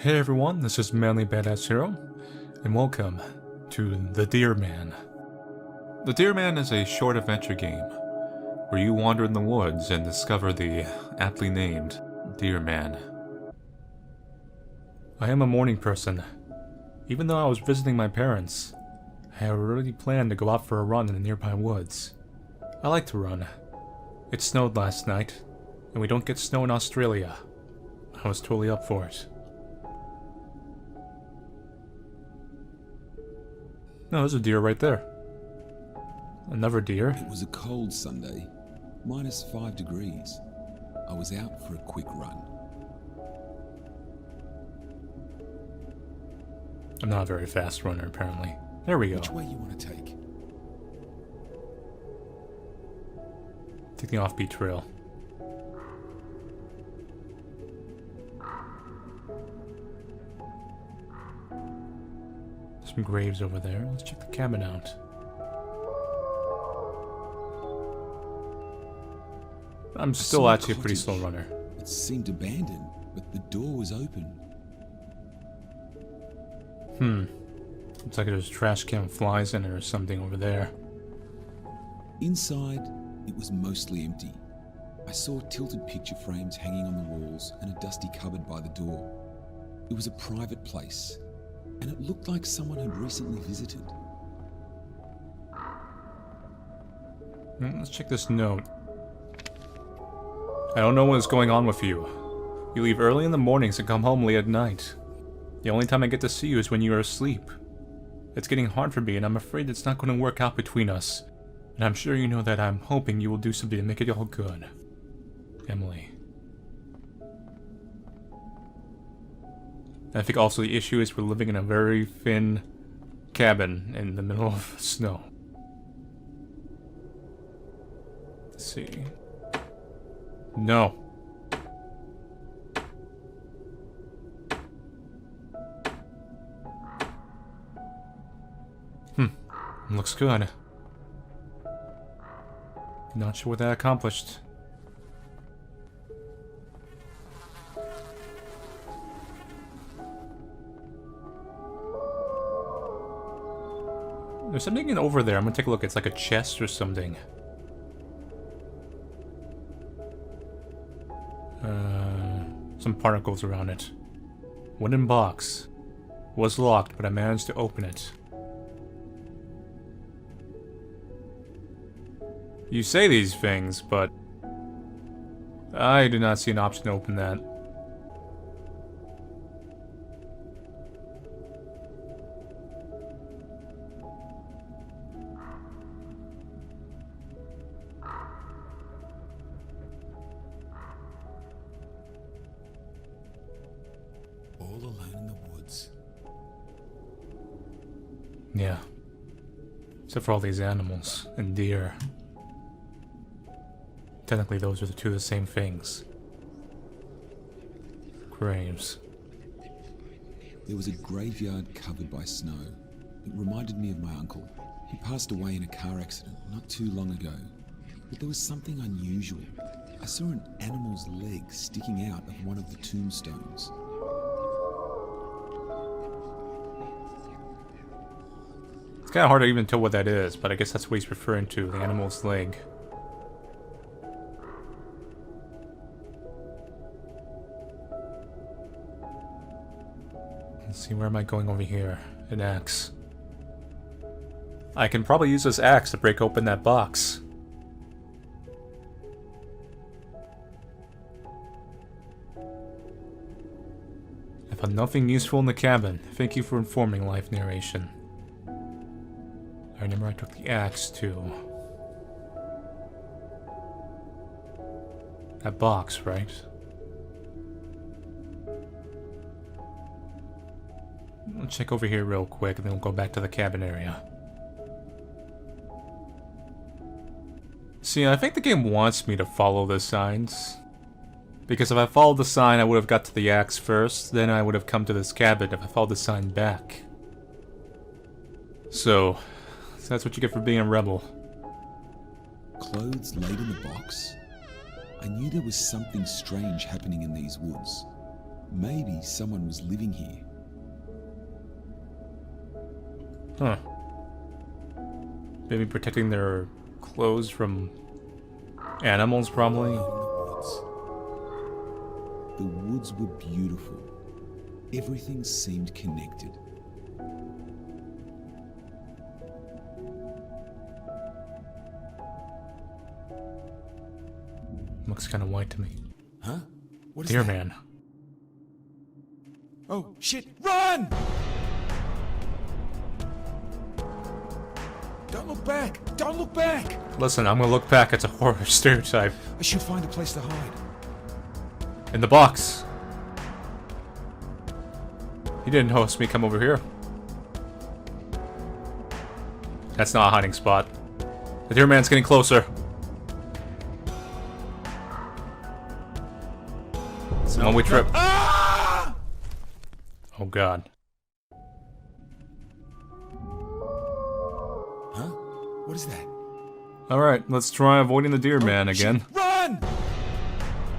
Hey everyone, this is Manly Badass Hero, and welcome to The Deer Man. The Deer Man is a short adventure game where you wander in the woods and discover the aptly named Deer Man. I am a morning person. Even though I was visiting my parents, I had already planned to go out for a run in the nearby woods. I like to run. It snowed last night, and we don't get snow in Australia. I was totally up for it. No, there's a deer right there. Another deer. It was a cold Sunday, -5 degrees. I was out for a quick run. I'm not a very fast runner, apparently. There we go. Which way you want to take? Take the offbeat trail. Some graves over there. Let's check the cabin out. I'm still actually a pretty slow runner. It seemed abandoned, but the door was open. Looks like there's trash can flies in it or something over there. Inside, it was mostly empty. I saw tilted picture frames hanging on the walls and a dusty cupboard by the door. It was a private place, and it looked like someone had recently visited. Let's check this note. I don't know what is going on with you. You leave early in the mornings and come home late at night. The only time I get to see you is when you are asleep. It's getting hard for me, and I'm afraid it's not going to work out between us. And I'm sure you know that I'm hoping you will do something to make it all good. Emily. I think also the issue is we're living in a very thin cabin in the middle of snow. Let's see. No. Looks good. Not sure what that accomplished. There's something over there. I'm gonna take a look. It's like a chest or something. Some particles around it. Wooden box. Was locked, but I managed to open it. You say these things, but I do not see an option to open that. All alone in the woods. Yeah. Except for all these animals and deer. Technically, those are the two of the same things. Graves. There was a graveyard covered by snow. It reminded me of my uncle. He passed away in a car accident not too long ago. But there was something unusual. I saw an animal's leg sticking out of one of the tombstones. It's kind of hard to even tell what that is, but I guess that's what he's referring to, the animal's leg. Let's see, where am I going over here? An axe. I can probably use this axe to break open that box. I found nothing useful in the cabin. Thank you for informing, live narration. I remember I took the axe to that box, right? I'll check over here real quick, and then we'll go back to the cabin area. See, I think the game wants me to follow the signs. Because if I followed the sign, I would have got to the axe first, then I would have come to this cabin if I followed the sign back. So that's what you get for being a rebel. Clothes laid in the box? I knew there was something strange happening in these woods. Maybe someone was living here. Huh. Maybe protecting their clothes from animals, probably. The woods were beautiful. Everything seemed connected. Looks kind of white to me. Huh? What is Deer that? man. Oh, shit! Run! Don't look back! Don't look back! Listen, I'm gonna look back. It's a horror stereotype. I should find a place to hide. In the box. He didn't host me come over here. That's not a hiding spot. The deer man's getting closer. It's the one we trip. Ah! Oh god. Huh? What is that? Alright, let's try avoiding the deer man again. Shit, run!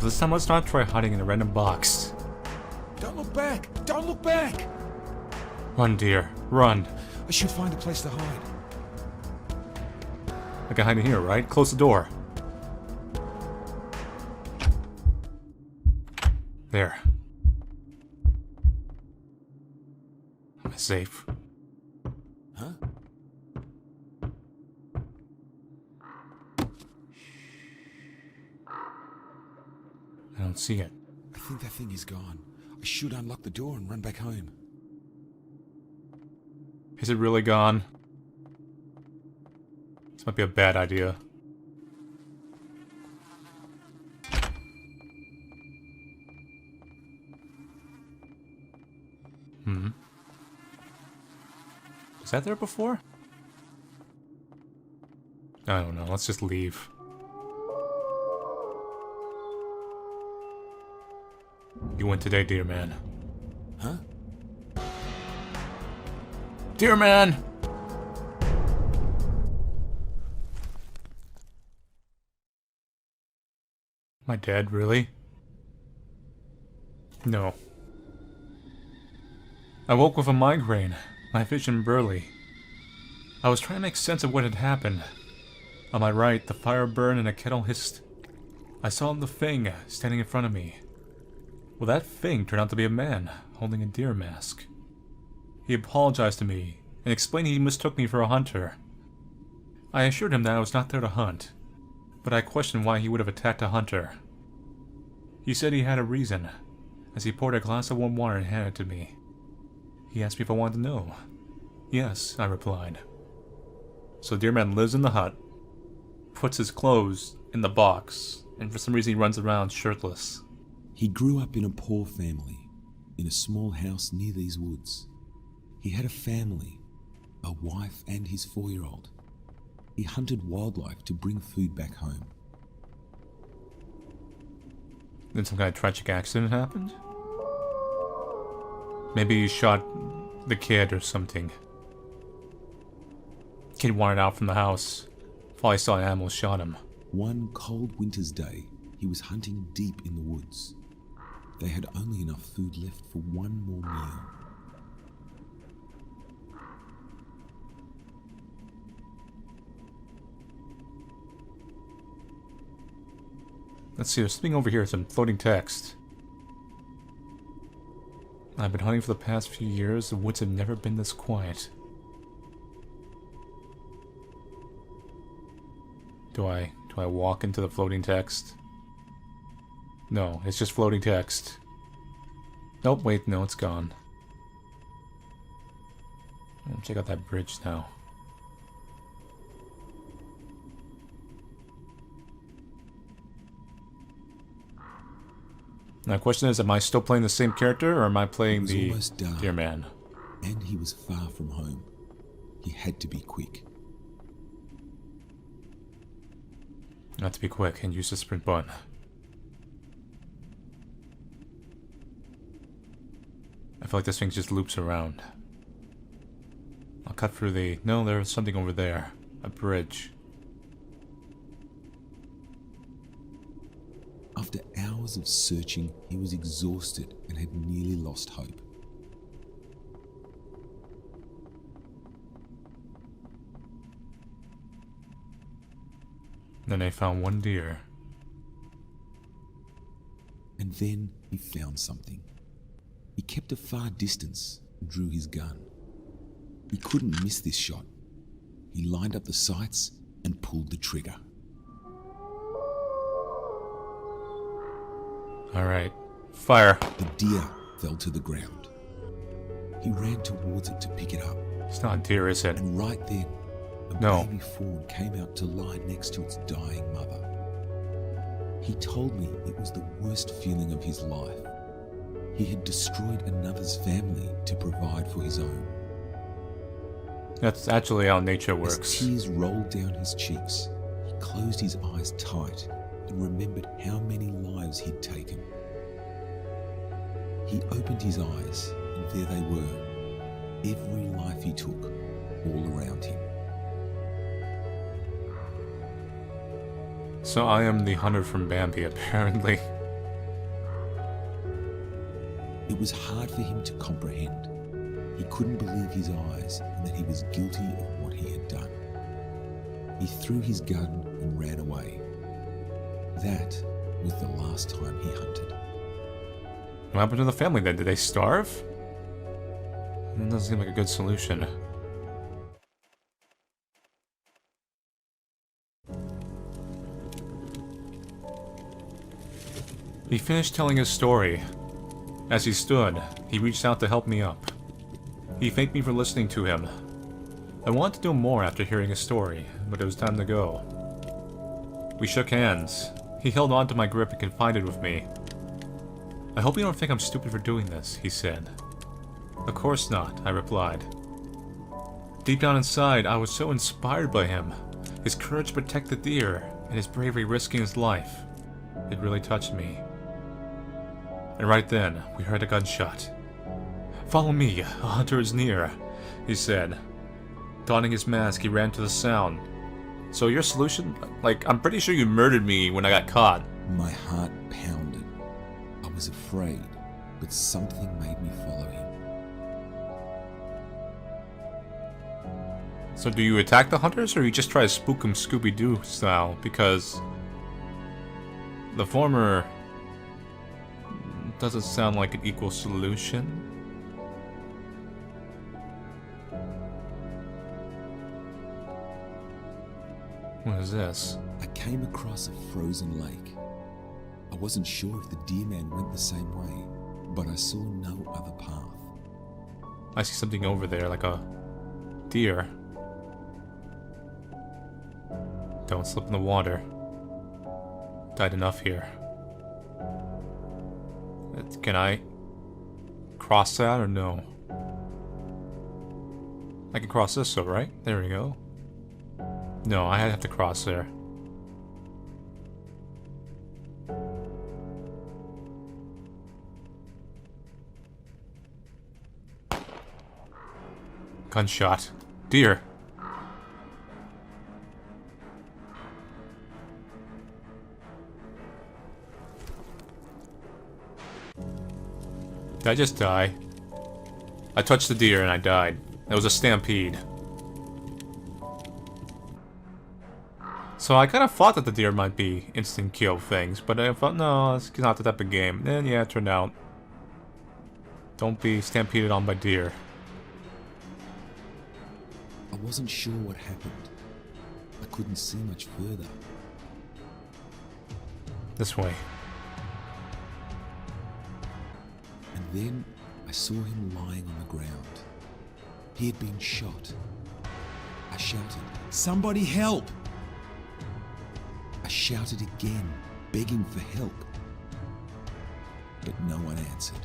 This time let's not try hiding in a random box. Don't look back! Don't look back! Run, deer. Run. I should find a place to hide. I can hide in here, right? Close the door. There. Am I safe? Huh? I don't see it. I think that thing is gone. I should unlock the door and run back home. Is it really gone? This might be a bad idea. Was that there before? I don't know. Let's just leave. You win today, dear man. Huh? Dear man! Am I dead, really? No. I woke with a migraine, my vision blurry. I was trying to make sense of what had happened. On my right, the fire burned and a kettle hissed. I saw the thing standing in front of me. Well, that thing turned out to be a man, holding a deer mask. He apologized to me, and explained he mistook me for a hunter. I assured him that I was not there to hunt, but I questioned why he would have attacked a hunter. He said he had a reason, as he poured a glass of warm water and handed it to me. He asked me if I wanted to know. Yes, I replied. So Deer Man lives in the hut, puts his clothes in the box, and for some reason he runs around shirtless. He grew up in a poor family, in a small house near these woods. He had a family, a wife and his 4-year-old. He hunted wildlife to bring food back home. Then some kind of tragic accident happened? Maybe he shot the kid or something. Kid wandered out from the house. Probably saw an animal shot him. One cold winter's day, he was hunting deep in the woods. They had only enough food left for one more meal. Let's see, there's something over here, some floating text. I've been hunting for the past few years. The woods have never been this quiet. Do I walk into the floating text? No, it's just floating text. Nope, wait, no, it's gone. Check out that bridge now. Now, the question is, am I still playing the same character, or am I playing the Deer Man? And he was far from home. He had to be quick. I have to be quick and use the sprint button. I feel like this thing just loops around. I'll cut through the... No, there's something over there. A bridge. After hours hours of searching, he was exhausted and had nearly lost hope. Then I found one deer. And then he found something. He kept a far distance and drew his gun. He couldn't miss this shot. He lined up the sights and pulled the trigger. Alright. Fire. The deer fell to the ground. He ran towards it to pick it up. It's not a deer, is it? And right then, a No. baby fawn came out to lie next to its dying mother. He told me it was the worst feeling of his life. He had destroyed another's family to provide for his own. That's actually how nature As works. tears rolled down his cheeks, he closed his eyes tight and remembered how many lives he'd taken. He opened his eyes, and there they were, every life he took, all around him. So I am the hunter from Bambi, apparently. It was hard for him to comprehend. He couldn't believe his eyes and that he was guilty of what he had done. He threw his gun and ran away. That was the last time he hunted. What happened to the family then? Did they starve? That doesn't seem like a good solution. He finished telling his story. As he stood, he reached out to help me up. He thanked me for listening to him. I wanted to do more after hearing his story, but it was time to go. We shook hands. He held on to my grip and confided with me. I hope you don't think I'm stupid for doing this, he said. Of course not, I replied. Deep down inside, I was so inspired by him. His courage to protect the deer, and his bravery risking his life. It really touched me. And right then, we heard a gunshot. Follow me, a hunter is near, he said. Donning his mask, he ran to the sound. So your solution? Like, I'm pretty sure you murdered me when I got caught. My heart pounded. I was afraid, but something made me follow him. So do you attack the hunters, or you just try to spook them Scooby-Doo style? Because the former doesn't sound like an equal solution. What is this? I came across a frozen lake. I wasn't sure if the deer man went the same way, but I saw no other path. I see something over there, like a deer. Don't slip in the water. Died enough here. Can I cross that or no? I can cross this though, right? There we go. No, I have to cross there. Gunshot. Deer. Did I just die? I touched the deer and I died. That was a stampede. So I kind of thought that the deer might be instant kill things, but I thought, no, it's not the type of game. And yeah, it turned out. Don't be stampeded on by deer. I wasn't sure what happened. I couldn't see much further. This way. And then I saw him lying on the ground. He had been shot. I shouted, "Somebody help!" I shouted again, begging for help. But no one answered.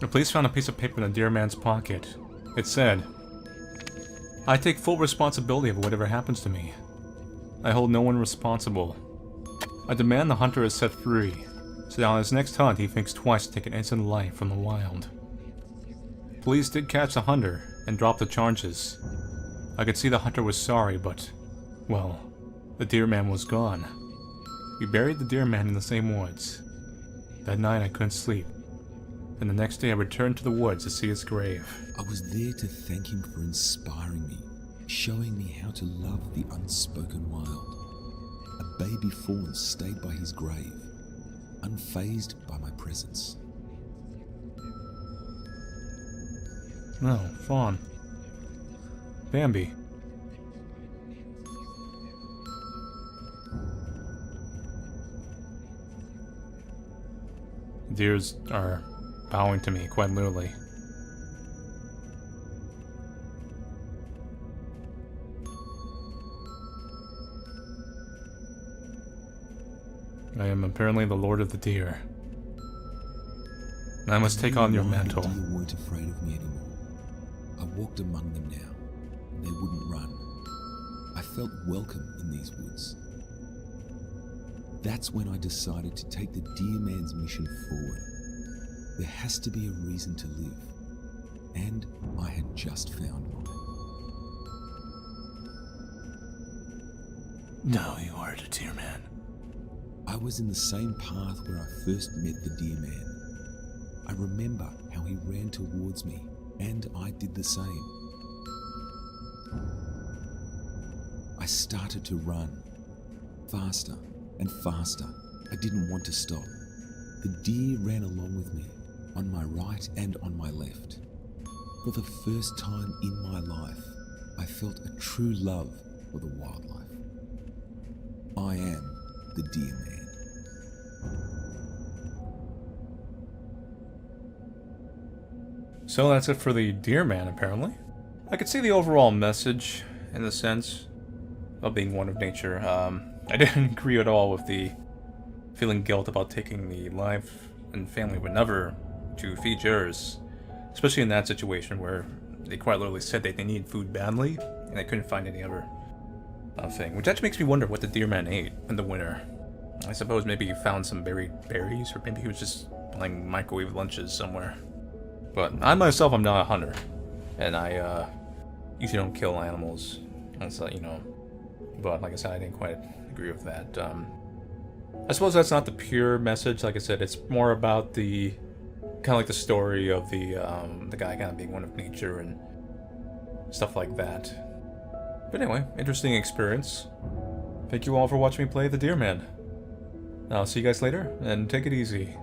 The police found a piece of paper in the deer man's pocket. It said, I take full responsibility of whatever happens to me. I hold no one responsible. I demand the hunter is set free, so that on his next hunt he thinks twice to take an innocent life from the wild. Police did catch the hunter, and dropped the charges. I could see the hunter was sorry, but, well, the deer man was gone. We buried the deer man in the same woods. That night I couldn't sleep, and the next day I returned to the woods to see his grave. I was there to thank him for inspiring me, showing me how to love the unspoken wild. A baby fawn stayed by his grave, unfazed by my presence. No, fawn. Bambi. Deers are bowing to me, quite literally. I am apparently the Lord of the Deer. And I must take on your mantle. The deer weren't afraid of me anymore. I walked among them now, and they wouldn't run. I felt welcome in these woods. That's when I decided to take the deer man's mission forward. There has to be a reason to live, and I had just found one. No, you are the deer man. I was in the same path where I first met the deer man. I remember how he ran towards me, and I did the same. I started to run, faster and faster. I didn't want to stop. The deer ran along with me, on my right and on my left. For the first time in my life, I felt a true love for the wildlife. I am the deer man. So that's it for the deer man, apparently. I could see the overall message, in the sense of being one of nature. I didn't agree at all with the feeling guilt about taking the life and family of another to feed yours. Especially in that situation where they quite literally said that they needed food badly, and they couldn't find any other thing. Which actually makes me wonder what the deer man ate in the winter. I suppose maybe he found some buried berries, or maybe he was just playing microwave lunches somewhere. But I myself, I'm not a hunter, and I usually don't kill animals, so, you know. But like I said, I didn't quite agree with that. I suppose that's not the pure message. Like I said, it's more about the kind of like the story of the guy kind of being one of nature and stuff like that. But anyway, interesting experience. Thank you all for watching me play the Deer Man. I'll see you guys later, and take it easy.